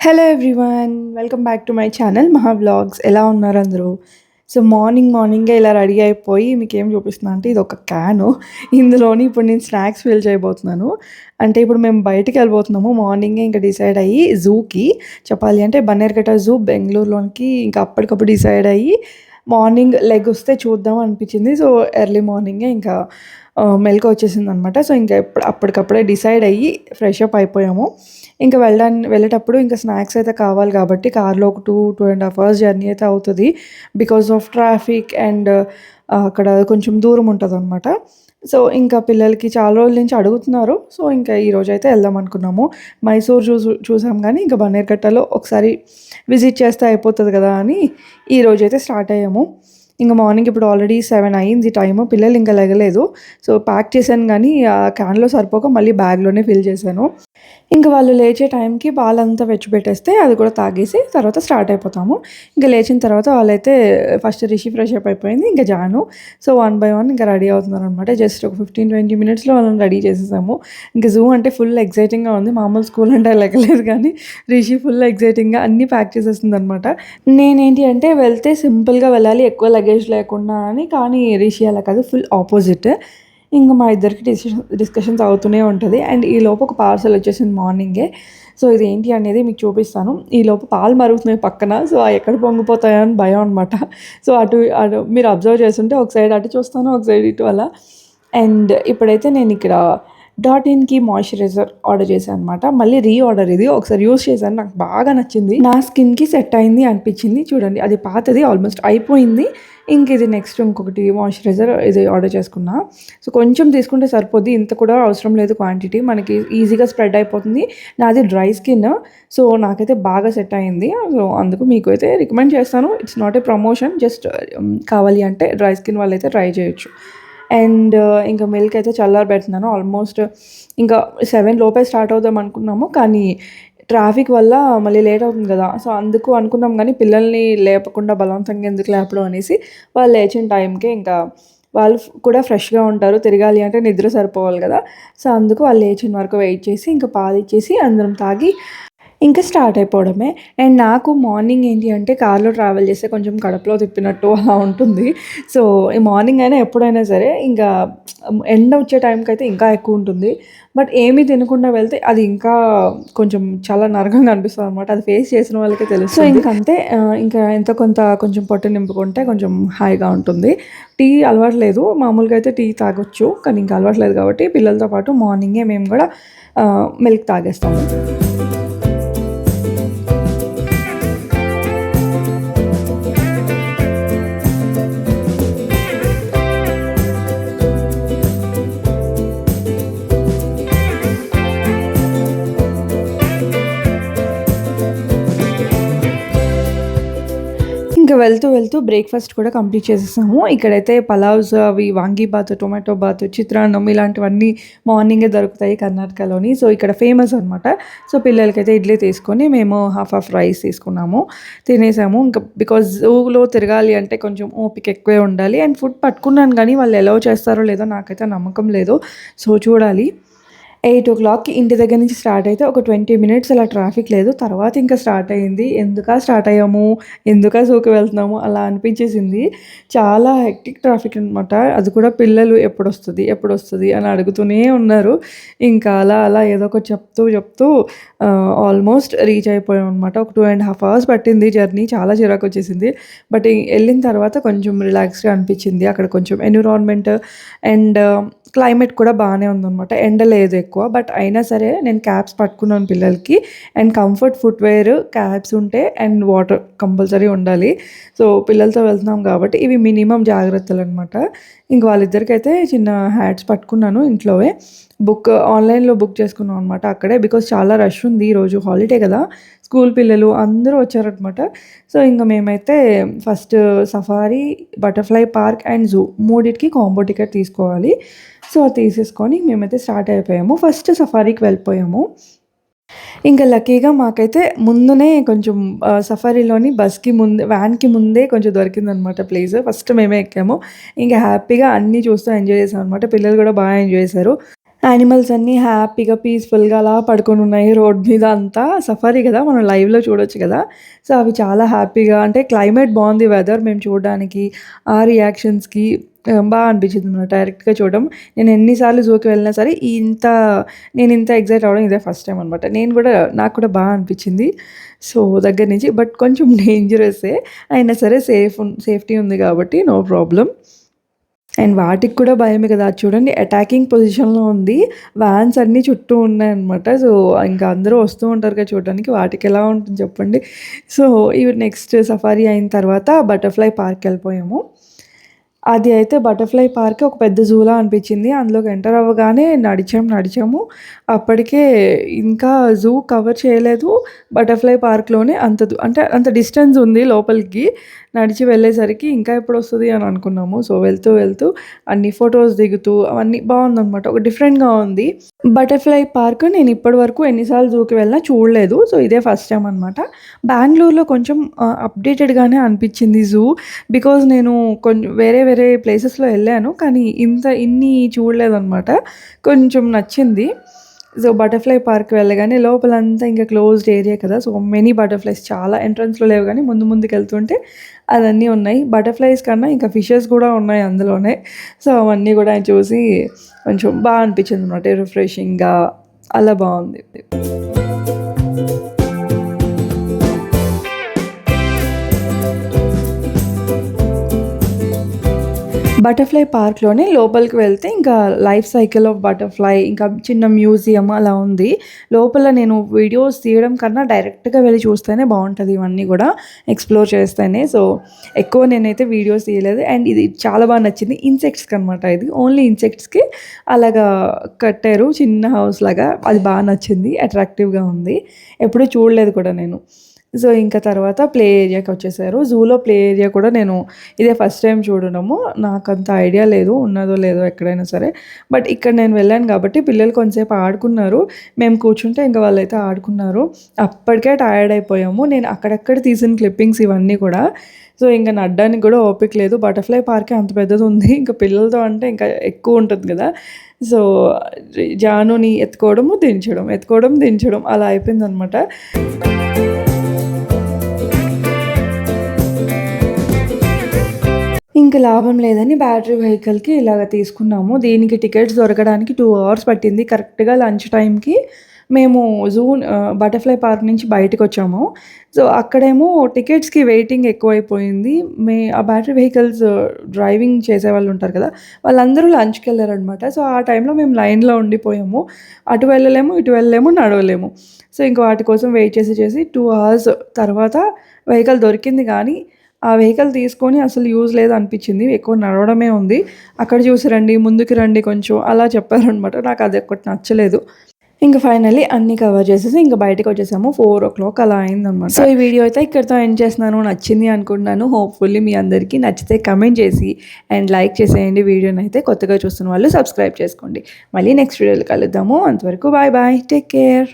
Hello everyone. Welcome back to my channel మహా vlogs. ఎలా ఉన్నారు అందరూ? సో మార్నింగే ఇలా రెడీ అయిపోయి మీకేం చూపిస్తున్నా అంటే ఇదొక క్యాను. ఇందులోని ఇప్పుడు నేను స్నాక్స్ ఫిల్ చేయబోతున్నాను. అంటే ఇప్పుడు మేము బయటికెళ్ళిపోతున్నాము. మార్నింగే ఇంకా డిసైడ్ అయ్యి జూకి చెప్పాలి అంటే బన్నేరుఘట్ట జూ బెంగుళూరులోనికి ఇంకా అప్పటికప్పుడు డిసైడ్ అయ్యి మార్నింగ్ లెగొస్తే చూద్దాం అనిపించింది. సో ఎర్లీ మార్నింగే ఇంకా మెలుకువ వచ్చేసిందనమాట. సో ఇంకా అప్పటికప్పుడే డిసైడ్ అయ్యి ఫ్రెష్ అప్ అయిపోయాము. ఇంకా వెళ్ళేటప్పుడు ఇంకా స్నాక్స్ అయితే కావాలి కాబట్టి కార్లో ఒక 2.5 అవర్స్ జర్నీ అయితే అవుతది. బికాస్ ఆఫ్ ట్రాఫిక్ అండ్ అక్కడ కొంచెం దూరం ఉంటదనమాట. సో ఇంకా పిల్లలకి చాలా రోజుల నుంచి అడుగుతున్నారు. సో ఇంకా ఈరోజైతే వెళ్దాం అనుకున్నాము. మైసూర్ చూసాం కానీ ఇంకా బన్నేరుఘట్టలో ఒకసారి విజిట్ చేస్తే అయిపోతది కదా అని ఈరోజైతే స్టార్ట్ అయ్యాము. ఇంక మార్నింగ్ ఇప్పుడు ఆల్రెడీ 7 అయింది టైము. పిల్లలు ఇంకా లెగలేదు. సో ప్యాక్ చేశాను కానీ ఆ క్యాన్‌లో సరిపోక మళ్ళీ బ్యాగ్‌లోనే ఫిల్ చేశాను. ఇంక వాళ్ళు లేచే టైంకి పాలంతా పెట్టేస్తే అది కూడా తాగేసి తర్వాత స్టార్ట్ అయిపోతాము. ఇంక లేచిన తర్వాత వాళ్ళైతే ఫస్ట్ రిషి ఫ్రెష్ అప్ అయిపోయింది. ఇంక జాను. సో వన్ బై వన్ ఇంకా రెడీ అవుతున్నారనమాట. జస్ట్ ఒక 15-20 మినిట్స్‌లో వాళ్ళని రెడీ చేసేసాము. ఇంక జూ అంటే ఫుల్ ఎక్సైటింగ్‌గా ఉంది. మామూలు స్కూల్ అంటే లెగలేదు కానీ రిషి ఫుల్ ఎక్సైటింగ్‌గా అన్నీ ప్యాక్ చేసేస్తుందనమాట. నేనేంటి అంటే వెళ్తే సింపుల్‌గా వెళ్ళాలి ఎక్కువ లగేజ్ లేకుండా అని. కానీ రిషి అలా కాదు, ఫుల్ ఆపోజిట్. ఇంక మా ఇద్దరికి డిస్కషన్స్ అవుతూనే ఉంటది. అండ్ ఈలోపు ఒక పార్సెల్ వచ్చేసింది మార్నింగే. సో ఇదేంటి అనేది మీకు చూపిస్తాను. ఈలోపు పాలు మరుగుతున్నాయి పక్కన. సో అవి ఎక్కడ పొంగిపోతాయో అని భయం అనమాట. సో అటు మీరు అబ్జర్వ్ చేసుంటే ఒక సైడ్ అటు చూస్తాను, ఒక సైడ్ ఇటు అలా. అండ్ ఇప్పుడైతే నేను ఇక్కడ డాట్ ఇన్‌కి మాయిశ్చరైజర్ ఆర్డర్ చేశాను అనమాట. మళ్ళీ రీఆర్డర్ ఇది. ఒకసారి యూజ్ చేశాను. నాకు బాగా నచ్చింది. నా స్కిన్‌కి సెట్ అయింది అనిపించింది. చూడండి అది పాతది ఆల్మోస్ట్ అయిపోయింది. ఇంక ఇది నెక్స్ట్ ఇంకొకటి మాయిశ్చరైజర్ ఇది ఆర్డర్ చేసుకున్నా. సో కొంచెం తీసుకుంటే సరిపోద్ది. ఇంత కూడా అవసరం లేదు క్వాంటిటీ. మనకి ఈజీగా స్ప్రెడ్ అయిపోతుంది. నాది డ్రై స్కిన్. సో నాకైతే బాగా సెట్ అయింది. సో అందుకు మీకు అయితే రికమెండ్ చేస్తాను. It's not a promotion. Just కావాలి అంటే డ్రై స్కిన్ వాళ్ళైతే ట్రై చేయొచ్చు. అండ్ ఇంకా మిల్క్ అయితే చల్లారబెడుతున్నాను. ఆల్మోస్ట్ ఇంకా 7 లోపే స్టార్ట్ అవుదాం అనుకున్నాము. కానీ ట్రాఫిక్ వల్ల మళ్ళీ లేట్ అవుతుంది కదా! సో అందుకు అనుకున్నాం కానీ పిల్లల్ని లేపకుండా బలవంతంగా ఎందుకు లేపడం అనేసి వాళ్ళు లేచిన టైంకే ఇంకా వాళ్ళు కూడా ఫ్రెష్‌గా ఉంటారు. తిరగాలి అంటే నిద్ర సరిపోవాలి కదా! సో అందుకు వాళ్ళు లేచిన వరకు వెయిట్ చేసి ఇంకా పాలిచ్చేసి అందరం తాగి ఇంకా స్టార్ట్ అయిపోవడమే. అండ్ నాకు మార్నింగ్ ఏంటి అంటే కార్‌లో ట్రావెల్ చేస్తే కొంచెం కడుపులో తిప్పినట్టు అలా ఉంటుంది. సో ఈ మార్నింగ్ అయినా ఎప్పుడైనా సరే ఇంకా ఎండ వచ్చే టైంకైతే ఇంకా ఎక్కువ ఉంటుంది. బట్ ఏమీ తినకుండా వెళ్తే అది ఇంకా కొంచెం చాలా నరకంగా అనిపిస్తదనమాట. అది ఫేస్ చేసిన వాళ్ళకే తెలుస్తుంది. సో ఇంకంతే ఇంకా ఎంతో కొంత కొంచెం పొట్ట నింపుకుంటే కొంచెం హాయిగా ఉంటుంది. టీ అలవాటు లేదు. మామూలుగా అయితే టీ తాగొచ్చు. కానీ ఇంకా అలవాటు లేదు కాబట్టి పిల్లలతో పాటు మార్నింగే మేము కూడా మిల్క్ తాగేస్తాము. ఇంక వెళ్తూ బ్రేక్‌ఫాస్ట్ కూడా కంప్లీట్ చేసేసాము. ఇక్కడైతే పలావ్స్ అవి వాంగీబాత్, టొమాటో బాత్, చిత్రాన్నం ఇలాంటివన్నీ మార్నింగే దొరుకుతాయి కర్ణాటకలోని. సో ఇక్కడ ఫేమస్ అనమాట. సో పిల్లలకైతే ఇడ్లీ తీసుకొని మేము హాఫ్ రైస్ తీసుకున్నాము. తినేసాము. ఇంకా బికాజ్ జూలో తిరగాలి అంటే కొంచెం ఓపిక ఎక్కువే ఉండాలి. అండ్ ఫుడ్ పట్టుకున్నాను కానీ వాళ్ళు ఎలౌ చేస్తారో లేదో నాకైతే నమ్మకం లేదు. సో చూడాలి. 8:00కి ఇంటి దగ్గర నుంచి స్టార్ట్ అయితే ఒక 20 మినిట్స్ అలా ట్రాఫిక్ లేదు. తర్వాత ఇంకా స్టార్ట్ అయింది. ఎందుకా స్టార్ట్ అయ్యాము? ఎందుకా జూకి వెళ్తున్నాము? అలా అనిపించేసింది. చాలా హెక్టిక్ ట్రాఫిక్ అనమాట. అది కూడా పిల్లలు ఎప్పుడొస్తది అని అడుగుతూనే ఉన్నారు. ఇంకా అలా ఏదో ఒకటి చెప్తూ ఆల్మోస్ట్ రీచ్ అయిపోయామనమాట. ఒక 2.5 అవర్స్ పట్టింది జర్నీ. చాలా చిరాకొచ్చేసింది. బట్ ఎళ్ళిన తర్వాత కొంచెం రిలాక్స్‌గా అనిపించింది. అక్కడ కొంచెం ఎన్విరాన్మెంట్ అండ్ క్లైమేట్ కూడా బాగానే ఉందనమాట. ఎండ లేదు ఎక్కువ. బట్ అయినా సరే నేను క్యాప్స్ పట్టుకున్నాను పిల్లలకి. అండ్ కంఫర్ట్ ఫుట్‌వేర్ క్యాప్స్ ఉంటే అండ్ వాటర్ కంపల్సరీ ఉండాలి. సో పిల్లలతో వెళ్తున్నాం కాబట్టి ఇవి మినిమమ్ జాగ్రత్తలనమాట. ఇంక వాళ్ళిద్దరికైతే చిన్న హ్యాట్స్ పట్టుకున్నాను ఇంట్లోవే. ఆన్‌లైన్‌లో బుక్ చేసుకున్నాం అనమాట అక్కడే. బికాజ్ చాలా రష్ ఉంది ఈరోజు హాలిడే కదా! స్కూల్ పిల్లలు అందరూ వచ్చారనమాట. సో ఇంక మేమైతే first safari, butterfly park and zoo మూడిటికి కాంబో టికెట్ తీసుకోవాలి. సో అది తీసేసుకొని మేమైతే స్టార్ట్ అయిపోయాము. ఫస్ట్ సఫారీకి వెళ్ళిపోయాము. ఇంకా లక్కీగా మాకైతే ముందునే కొంచెం సఫారీలోని వ్యాన్‌కి ముందే కొంచెం దొరికిందనమాట ప్లేస్. ఫస్ట్ మేమే ఎక్కాము. ఇంకా హ్యాపీగా అన్నీ చూస్తూ ఎంజాయ్ చేసామనమాట. పిల్లలు కూడా బాగా ఎంజాయ్ చేశారు. యానిమల్స్ అన్నీ హ్యాపీగా, పీస్‌ఫుల్‌గా అలా పడుకొనున్నాయి రోడ్ మీద అంతా. సఫారీ గదా! మనం లైవ్‌లో చూడొచ్చు గదా! సో, అవి చాలా హ్యాపీగా అంటే క్లైమేట్ బావుంది వెదర్ మేము చూడడానికి. ఆ రియాక్షన్స్‌కి అనిపించిందనమాట డైరెక్ట్‌గా చూడడం. నేను ఎన్ని సార్లు జూకి వెళ్ళినా సరే నేనింత ఎక్సైట్ అవ్వడం ఇదే ఫస్ట్ టైమ్ అనమాట. నాకు కూడా అనిపించింది. సో, దగ్గర నుంచి బట్ కొంచెం డేంజరస్సే. అయినా సరే సేఫ్టీ ఉంది గాబట్టి నో ప్రాబ్లమ్. అండ్ వాటికి కూడా భయమే కదా! అది చూడండి అటాకింగ్ పొజిషన్‌లో ఉంది. వ్యాన్స్ అన్నీ చుట్టూ ఉన్నాయన్నమాట. సో, ఇంకా అందరూ వస్తూ ఉంటారు కదా చూడడానికి. వాటికెలా ఉంటుంది చెప్పండి. సో, ఇవి నెక్స్ట్ సఫారీ అయిన తర్వాత బటర్‌ఫ్లై పార్క్‌కెళ్ళిపోయాము. అది అయితే బటర్‌ఫ్లై పార్క్ ఒక పెద్ద జూలా అనిపించింది. అందులోకి ఎంటర్ అవ్వగానే నడిచాము. అప్పటికే ఇంకా జూ కవర్ చేయలేదు. బటర్‌ఫ్లై పార్క్‌లోనే అంటే అంత డిస్టెన్స్ ఉంది లోపలికి. నడిచి వెళ్ళేసరికి ఇంకా ఎప్పుడొస్తది అని అనుకున్నాము. సో, వెళ్తూ అన్ని ఫోటోస్ దిగుతూ అవన్నీ బావుందనమాట. ఒక డిఫరెంట్‌గా ఉంది. బటర్‌ఫ్లై పార్క్ నేను ఇప్పటి వరకు ఎన్ని సార్లు జూకి వెళ్ళినా చూడలేదు. సో, ఇదే ఫస్ట్ టైమ్ అనమాట. బెంగుళూరులో కొంచెం అప్‌డేటెడ్‌గానే అనిపించింది జూ. బికాజ్ నేను వేరే ప్లేసెస్‌లో ఎళ్ళాను. కానీ ఇన్ని చూడలేదనమాట. కొంచెం నచ్చింది. సో, బటర్‌ఫ్లై పార్క్ వెళ్ళగానే లోపలంతా ఇంకా క్లోజ్డ్ ఏరియా కదా! సో, మెనీ బటర్‌ఫ్లైస్ చాలా ఎంట్రన్స్‌లో లేవు గానీ ముందుకెళ్తుంటే అవన్నీ ఉన్నాయి. బటర్‌ఫ్లైస్ కన్నా ఇంకా ఫిషెస్ కూడా ఉన్నాయి అందులోనే. సో, అవన్నీ కూడా చూసి కొంచెం అనిపించిందనమాట. రిఫ్రెషింగ్‌గా అలా బావుంది. బటర్‌ఫ్లై పార్క్‌లోనే లోపలికి వెళ్తే ఇంకా లైఫ్ సైకిల్ ఆఫ్ బటర్‌ఫ్లై ఇంకా చిన్న మ్యూజియం అలా ఉంది. లోపల నేను వీడియోస్ తీయడం కన్నా డైరెక్ట్‌గా వెళ్లి చూస్తేనే బావుంటది ఇవన్నీ గూడా ఎక్స్‌ప్లోర్ చేస్తేనే. సో, ఎక్కువ నేనైతే వీడియోస్ తీయలేదు. అండ్ ఇది చాలా నచ్చింది. ఇన్సెక్ట్స్‌కనమాట ఇది. ఓన్లీ ఇన్సెక్ట్స్‌కి అలాగా కట్టారు చిన్న హౌస్ లాగా. అది నచ్చింది. అట్రాక్టివ్‌గా ఉంది. ఎప్పుడూ చూడలేదు కూడా నేను. సో, ఇంకా తర్వాత ప్లే ఏరియాకొచ్చేసారు. జూలో ప్లే ఏరియా కూడా నేను ఇదే ఫస్ట్ టైమ్ చూడడము. నాకంత ఐడియా లేదు. ఉన్నదో లేదో ఎక్కడైనా సరే. బట్ ఇక్కడ నేను వెళ్ళాను కాబట్టి పిల్లలు కొంతసేపు ఆడుకున్నారు. మేము కూర్చుంటే ఇంక వాళ్ళైతే ఆడుకున్నారు. అప్పటికే టయర్డ్ అయిపోయాము. నేను అక్కడక్కడ తీసిన క్లిప్పింగ్స్ ఇవన్నీ కూడా. సో, ఇంక నడ్డానికి కూడా ఓపిక లేదు. బటర్‌ఫ్లై పార్కే అంత పెద్దదుంది. ఇంక పిల్లలతో అంటే ఇంకా ఎక్కువ ఉంటుంది గదా! సో, జానుని ఎత్తుకోవడం, దించడం అలా అయిపోయిందనమాట. ఇంక లాభం లేదని బ్యాటరీ వెహికల్‌కి ఇలాగ తీసుకున్నాము. దీనికి టికెట్స్ దొరకడానికి 2 అవర్స్ పట్టింది. కరెక్ట్‌గా లంచ్ టైమ్‌కి మేము బటర్‌ఫ్లై పార్క్ నుంచి బయటకొచ్చాము. సో, అక్కడేమో టికెట్స్‌కి వెయిటింగ్ ఎక్కువైపోయింది. ఆ బ్యాటరీ వెహికల్స్ డ్రైవింగ్ చేసేవాళ్ళు ఉంటారు కదా! వాళ్ళందరూ లంచ్‌కెళ్లారనమాట. సో, ఆ టైంలో మేము లైన్‌లో ఉండిపోయాము. అటు వెళ్ళలేము, ఇటు వెళ్ళలేము, నడవలేము. సో, ఇంక వాటి కోసం వెయిట్ చేసి 2 అవర్స్ తర్వాత వెహికల్ దొరికింది గానీ ఆ వెహికల్ తీసుకొని అసలు యూజ్ లేదనిపించింది. ఎక్కువ నడవడమే ఉంది. అక్కడ చూసి రండి, ముందుకు రండి కొంచెం అలా చెప్పారనమాట. నాకు అదొక్కటి నచ్చలేదు. ఇంక ఫైనల్లీ అన్నీ కవర్ చేసేసి ఇంక బయటకొచ్చేసాము. 4:00 అలా అయిందనమాట. సో, ఈ వీడియో అయితే ఇక్కడితో ఎండ్ చేస్తున్నాను. నచ్చింది అనుకుంటున్నాను. హోప్‌ఫుల్లీ మీ అందరికీ నచ్చితే కమెంట్ చేసి అండ్ లైక్ చేసేయండి వీడియోనైతే. కొత్తగా చూస్తున్న వాళ్ళు సబ్స్క్రైబ్ చేసుకోండి. మళ్ళీ నెక్స్ట్ వీడియోలో కలుద్దాము. అంతవరకు బాయ్ బాయ్. Take care.